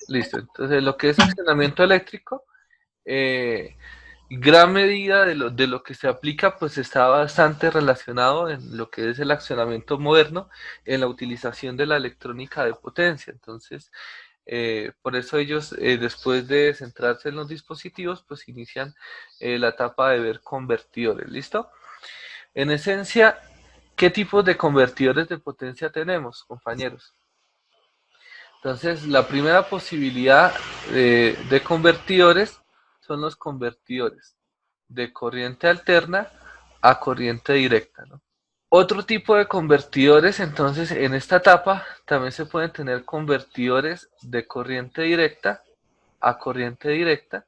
Listo. Entonces, lo que es accionamiento eléctrico, eh, gran medida de lo que se aplica, pues está bastante relacionado en lo que es el accionamiento moderno, en la utilización de la electrónica de potencia. Entonces, por eso ellos, después de centrarse en los dispositivos, pues inician la etapa de ver convertidores. ¿Listo? En esencia, ¿qué tipos de convertidores de potencia tenemos, compañeros? Entonces, la primera posibilidad de convertidores son los convertidores de corriente alterna a corriente directa, ¿no? Otro tipo de convertidores, entonces, en esta etapa también se pueden tener convertidores de corriente directa a corriente directa.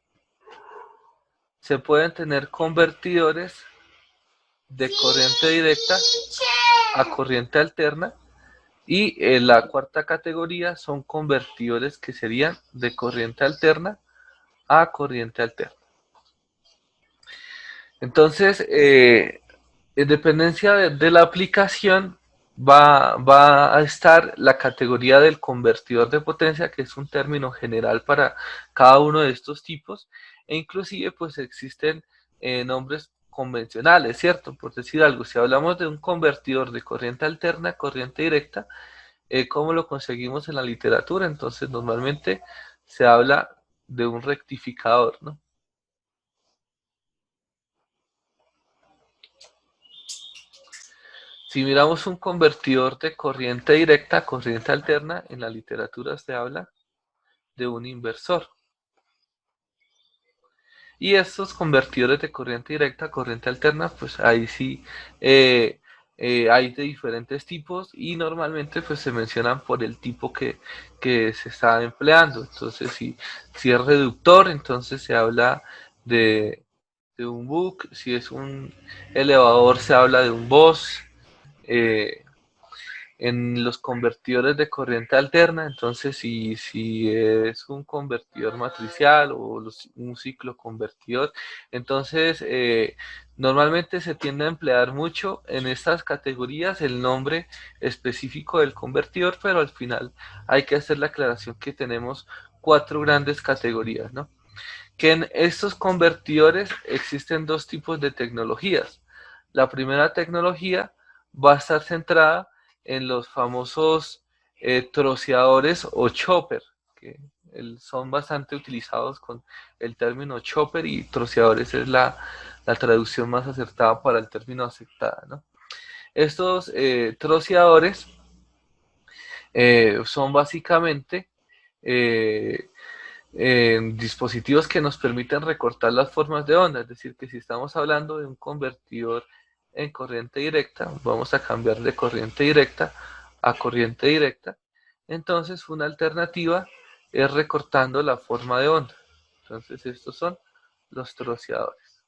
Se pueden tener convertidores de corriente directa a corriente alterna. Y la cuarta categoría son convertidores que serían de corriente alterna a corriente alterna. Entonces, en dependencia de la aplicación, va a estar la categoría del convertidor de potencia, que es un término general para cada uno de estos tipos, e inclusive pues existen nombres convencionales, ¿cierto? Por decir algo, si hablamos de un convertidor de corriente alterna a corriente directa, ¿cómo lo conseguimos en la literatura? Entonces, normalmente se habla de un rectificador, ¿no? Si miramos un convertidor de corriente directa a corriente alterna, en la literatura se habla de un inversor. Y estos convertidores de corriente directa a corriente alterna, pues ahí sí hay de diferentes tipos y normalmente pues se mencionan por el tipo que se está empleando. Entonces, si es reductor, entonces se habla de un buck, si es un elevador se habla de un boss. Eh, en los convertidores de corriente alterna, entonces si es un convertidor matricial o un ciclo convertidor, entonces normalmente se tiende a emplear mucho en estas categorías el nombre específico del convertidor, pero al final hay que hacer la aclaración que tenemos cuatro grandes categorías, ¿no? Que en estos convertidores existen dos tipos de tecnologías. La primera tecnología va a estar centrada en los famosos troceadores o chopper, que son bastante utilizados con el término chopper y troceadores es la traducción más acertada para el término aceptada, ¿no? Estos troceadores son básicamente eh, dispositivos que nos permiten recortar las formas de onda, es decir, que si estamos hablando de un convertidor en corriente directa, vamos a cambiar de corriente directa a corriente directa, entonces una alternativa es recortando la forma de onda. Entonces estos son los troceadores.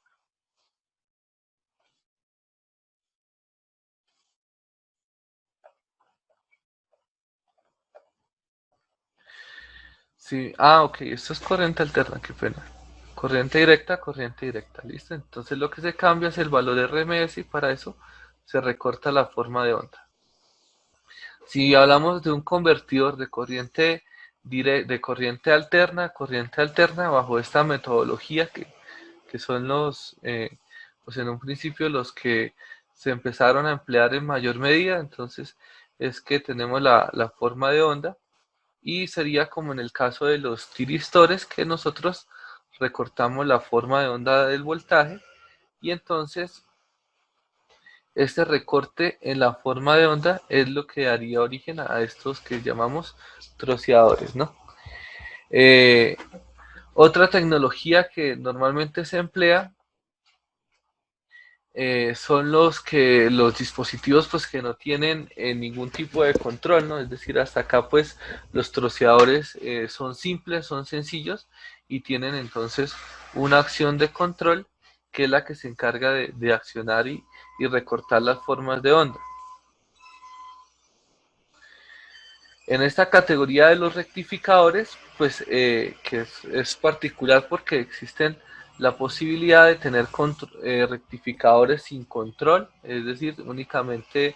Sí, ok, esto es corriente alterna, qué pena. Corriente directa, ¿listo? Entonces lo que se cambia es el valor RMS y para eso se recorta la forma de onda. Si hablamos de un convertidor de corriente alterna, bajo esta metodología que son pues en un principio los que se empezaron a emplear en mayor medida, entonces es que tenemos la forma de onda y sería como en el caso de los tiristores que nosotros recortamos la forma de onda del voltaje y entonces este recorte en la forma de onda es lo que daría origen a estos que llamamos troceadores, ¿no? Eh, Otra tecnología que normalmente se emplea son los dispositivos pues que no tienen ningún tipo de control, ¿no? Es decir, hasta acá pues los troceadores son simples, son sencillos y tienen entonces una acción de control que es la que se encarga de accionar y recortar las formas de onda. En esta categoría de los rectificadores, pues que es particular porque existen la posibilidad de tener rectificadores sin control, es decir, únicamente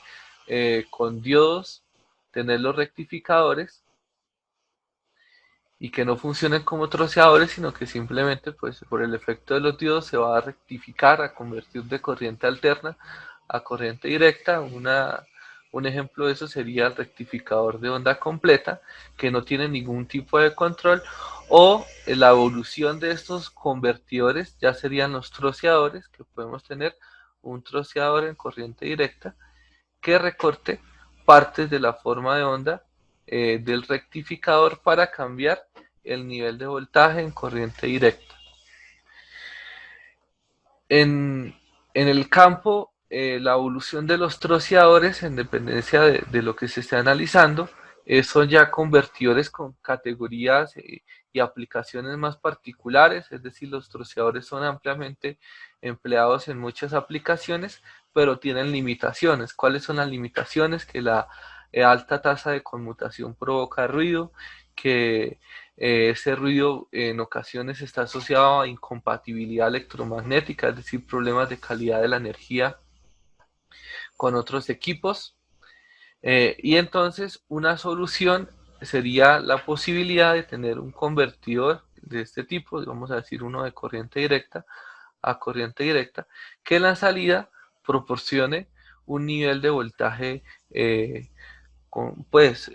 con diodos, tener los rectificadores y que no funcionen como troceadores, sino que simplemente pues por el efecto de los diodos se va a rectificar, a convertir de corriente alterna a corriente directa. Un ejemplo de eso sería el rectificador de onda completa, que no tiene ningún tipo de control, o la evolución de estos convertidores ya serían los troceadores, que podemos tener un troceador en corriente directa que recorte partes de la forma de onda del rectificador para cambiar el nivel de voltaje en corriente directa. En, en el campo, la evolución de los troceadores, en dependencia de lo que se esté analizando, son ya convertidores con categorías y aplicaciones más particulares, es decir, los troceadores son ampliamente empleados en muchas aplicaciones, pero tienen limitaciones. ¿Cuáles son las limitaciones? Que la alta tasa de conmutación provoca ruido, que ese ruido en ocasiones está asociado a incompatibilidad electromagnética, es decir, problemas de calidad de la energía con otros equipos. Y entonces una solución sería la posibilidad de tener un convertidor de este tipo, vamos a decir uno de corriente directa a corriente directa, que en la salida proporcione un nivel de voltaje con, pues,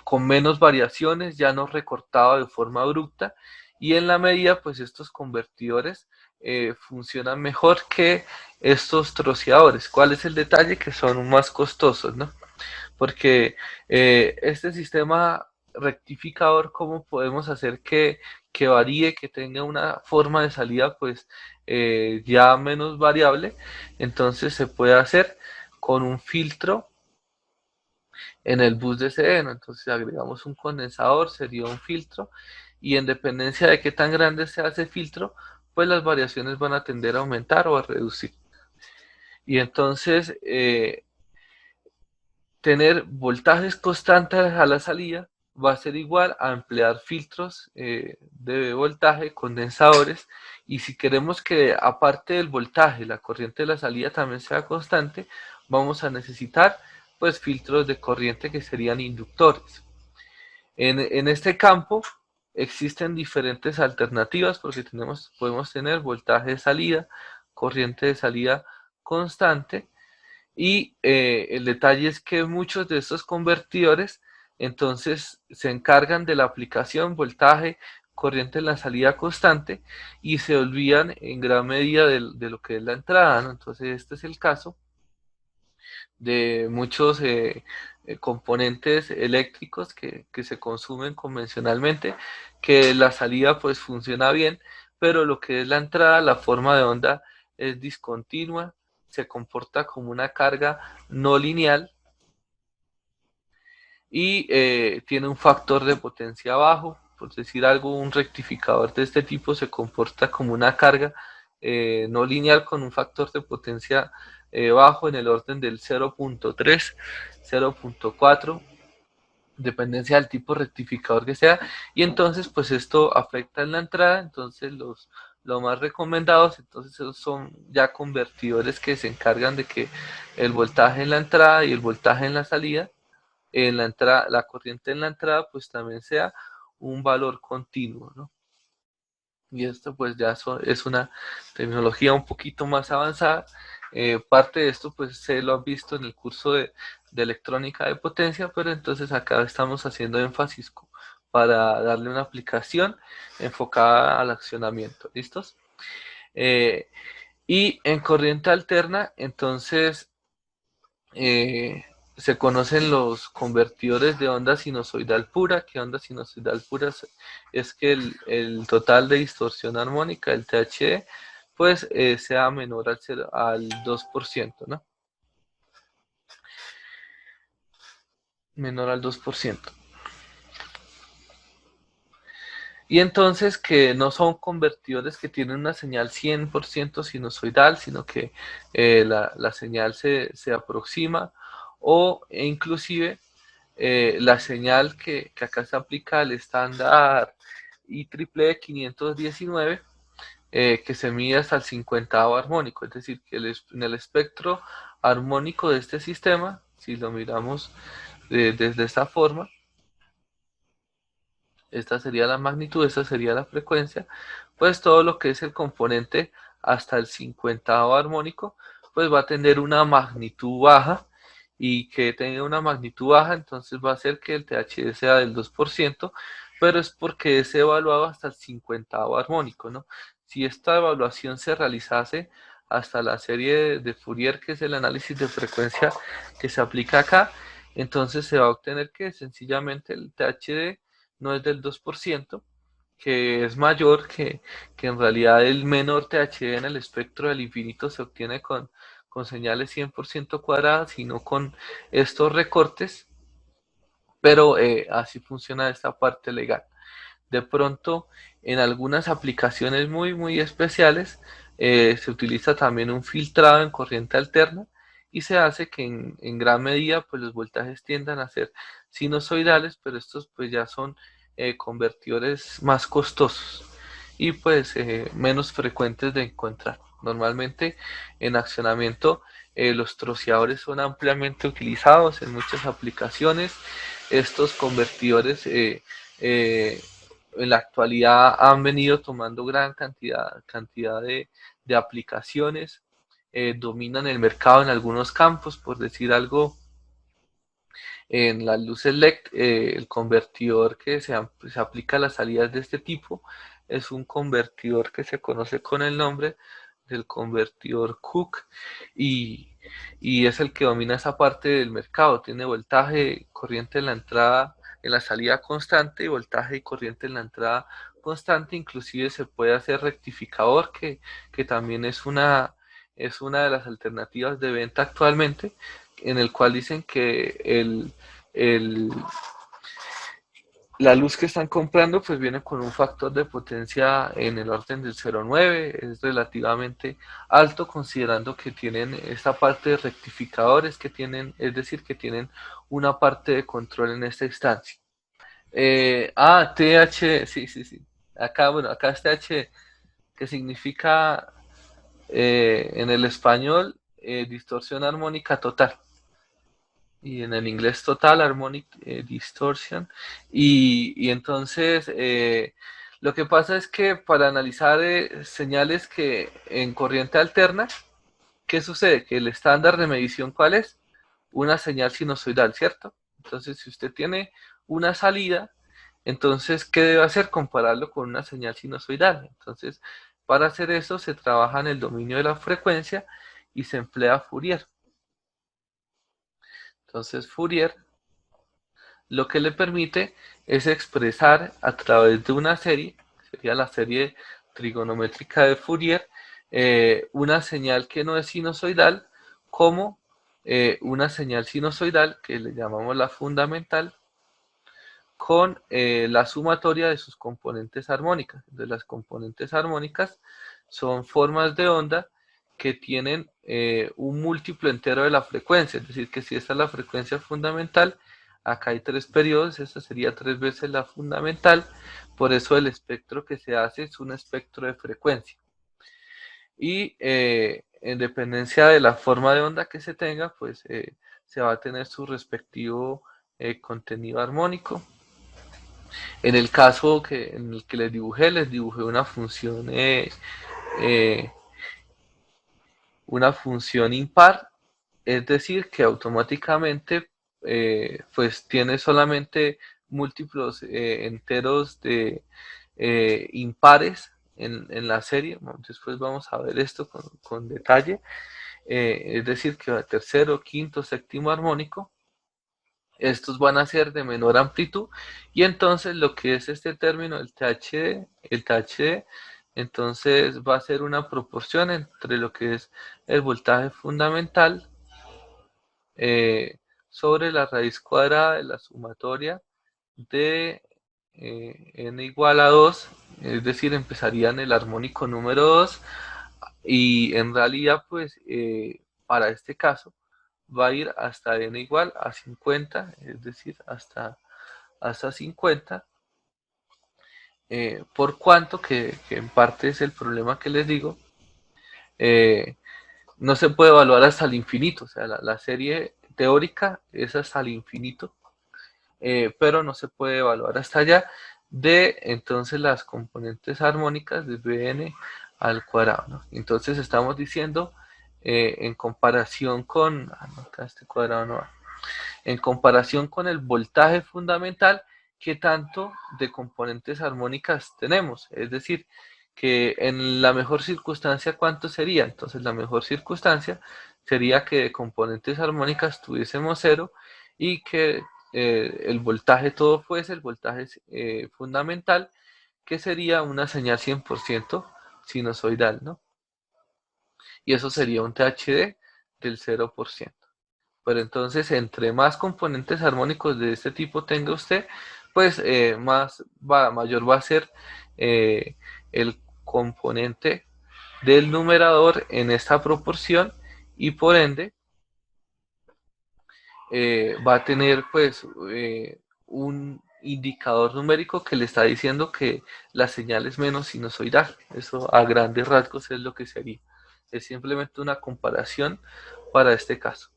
con menos variaciones, ya no recortado de forma abrupta, y en la medida, pues estos convertidores funcionan mejor que estos troceadores. ¿Cuál es el detalle? Que son más costosos, ¿no? Porque este sistema rectificador, ¿cómo podemos hacer que varíe, que tenga una forma de salida pues ya menos variable? Entonces se puede hacer con un filtro en el bus de seno. Entonces agregamos un condensador, sería un filtro, y en dependencia de qué tan grande sea ese filtro, pues las variaciones van a tender a aumentar o a reducir. Y entonces tener voltajes constantes a la salida va a ser igual a emplear filtros de voltaje, condensadores, y si queremos que aparte del voltaje, la corriente de la salida también sea constante, vamos a necesitar pues filtros de corriente que serían inductores. En este campo existen diferentes alternativas porque podemos tener voltaje de salida, corriente de salida constante, y el detalle es que muchos de estos convertidores entonces se encargan de la aplicación voltaje, corriente en la salida constante, y se olvidan en gran medida de lo que es la entrada, ¿no? Entonces este es el caso de muchos componentes eléctricos que se consumen convencionalmente, que la salida pues funciona bien, pero lo que es la entrada, la forma de onda es discontinua, se comporta como una carga no lineal y tiene un factor de potencia bajo. Por decir algo, un rectificador de este tipo se comporta como una carga no lineal con un factor de potencia bajo en el orden del 0.3, 0.4, dependencia del tipo rectificador que sea, y entonces pues esto afecta en la entrada. Entonces los más recomendados entonces son ya convertidores que se encargan de que el voltaje en la entrada y el voltaje en la salida, en la entrada, la corriente en la entrada pues también sea un valor continuo, ¿no? Y esto pues ya es una tecnología un poquito más avanzada. Parte de esto pues se lo han visto en el curso de electrónica de potencia, pero entonces acá estamos haciendo énfasis para darle una aplicación enfocada al accionamiento. ¿Listos? Eh, y en corriente alterna, entonces se conocen los convertidores de onda sinusoidal pura. ¿Qué onda sinusoidal pura? Es que el total de distorsión armónica, el THD, pues sea menor al 2%, ¿no? Menor al 2%. Y entonces que no son convertidores que tienen una señal 100% sinusoidal, sino que la señal se aproxima, o inclusive la señal que acá se aplica al estándar IEEE 519, que se mide hasta el 50º armónico, es decir, que en el espectro armónico de este sistema, si lo miramos desde esta forma, esta sería la magnitud, esta sería la frecuencia, pues todo lo que es el componente hasta el 50º armónico, pues va a tener una magnitud baja, y que tenga una magnitud baja, entonces va a ser que el THD sea del 2%, pero es porque es evaluado hasta el 50º armónico, ¿no? Si esta evaluación se realizase hasta la serie de Fourier, que es el análisis de frecuencia que se aplica acá, entonces se va a obtener que sencillamente el THD no es del 2%, que es mayor, que en realidad el menor THD en el espectro del infinito se obtiene con señales 100% cuadradas y no con estos recortes, pero así funciona esta parte legal. De pronto, en algunas aplicaciones muy especiales, se utiliza también un filtrado en corriente alterna, y se hace que en gran medida pues los voltajes tiendan a ser sinusoidales, pero estos pues ya son convertidores más costosos y pues menos frecuentes de encontrar. Normalmente en accionamiento los troceadores son ampliamente utilizados en muchas aplicaciones. Estos convertidores eh, en la actualidad han venido tomando gran cantidad de aplicaciones, dominan el mercado en algunos campos, por decir algo, en las luces LED, el convertidor que se aplica a las salidas de este tipo es un convertidor que se conoce con el nombre del convertidor Cook, y, y es el que domina esa parte del mercado. Tiene voltaje, corriente en la entrada, en la salida constante, y voltaje y corriente en la entrada constante. Inclusive se puede hacer rectificador, que también es una de las alternativas de venta actualmente, en el cual dicen que el, la luz que están comprando pues viene con un factor de potencia en el orden del 0,9, es relativamente alto considerando que tienen esta parte de rectificadores que tienen, es decir, que tienen una parte de control en esta instancia. TH, sí. Acá, bueno, acá es TH, que significa en el español distorsión armónica total, y en el inglés Total Harmonic Distortion. Y entonces lo que pasa es que para analizar señales que en corriente alterna, ¿qué sucede? Que el estándar de medición, ¿cuál es? Una señal sinusoidal, ¿cierto? Entonces, si usted tiene una salida, entonces, ¿qué debe hacer? Compararlo con una señal sinusoidal. Entonces, para hacer eso se trabaja en el dominio de la frecuencia y se emplea Fourier. Entonces, Fourier lo que le permite es expresar a través de una serie, sería la serie trigonométrica de Fourier, una señal que no es sinusoidal, como una señal sinusoidal que le llamamos la fundamental, con la sumatoria de sus componentes armónicas. Entonces, las componentes armónicas son formas de onda que tienen un múltiplo entero de la frecuencia, es decir, que si esta es la frecuencia fundamental, acá hay 3 periodos, esta sería 3 veces la fundamental, por eso el espectro que se hace es un espectro de frecuencia. Y en dependencia de la forma de onda que se tenga, pues se va a tener su respectivo contenido armónico. En el caso en el que les dibujé eh, una función impar, es decir, que automáticamente pues tiene solamente múltiplos enteros de impares en la serie. Después vamos a ver esto con detalle. Es decir, que tercero, quinto, séptimo armónico, estos van a ser de menor amplitud, y entonces lo que es este término, el THD, entonces va a ser una proporción entre lo que es el voltaje fundamental eh, sobre la raíz cuadrada de la sumatoria de n igual a 2, es decir, empezaría en el armónico número 2, y en realidad pues para este caso va a ir hasta n igual a 50, es decir, hasta 50, por cuanto que en parte es el problema que les digo, eh, no se puede evaluar hasta el infinito, o sea, la serie teórica es hasta el infinito, pero no se puede evaluar hasta allá. de entonces las componentes armónicas de Bn al cuadrado, ¿no? Entonces estamos diciendo en comparación con, no, acá este cuadrado no va, en comparación con el voltaje fundamental, qué tanto de componentes armónicas tenemos, es decir, que en la mejor circunstancia, ¿cuánto sería? Entonces la mejor circunstancia sería que de componentes armónicas tuviésemos cero y que el voltaje todo fuese el voltaje fundamental, que sería una señal 100% sinusoidal, ¿no? Y eso sería un THD del 0%. Pero entonces, entre más componentes armónicos de este tipo tenga usted, pues mayor va a ser el componente del numerador en esta proporción y por ende va a tener pues un indicador numérico que le está diciendo que la señal es menos sinusoidal. Eso a grandes rasgos es lo que sería. Es simplemente una comparación para este caso.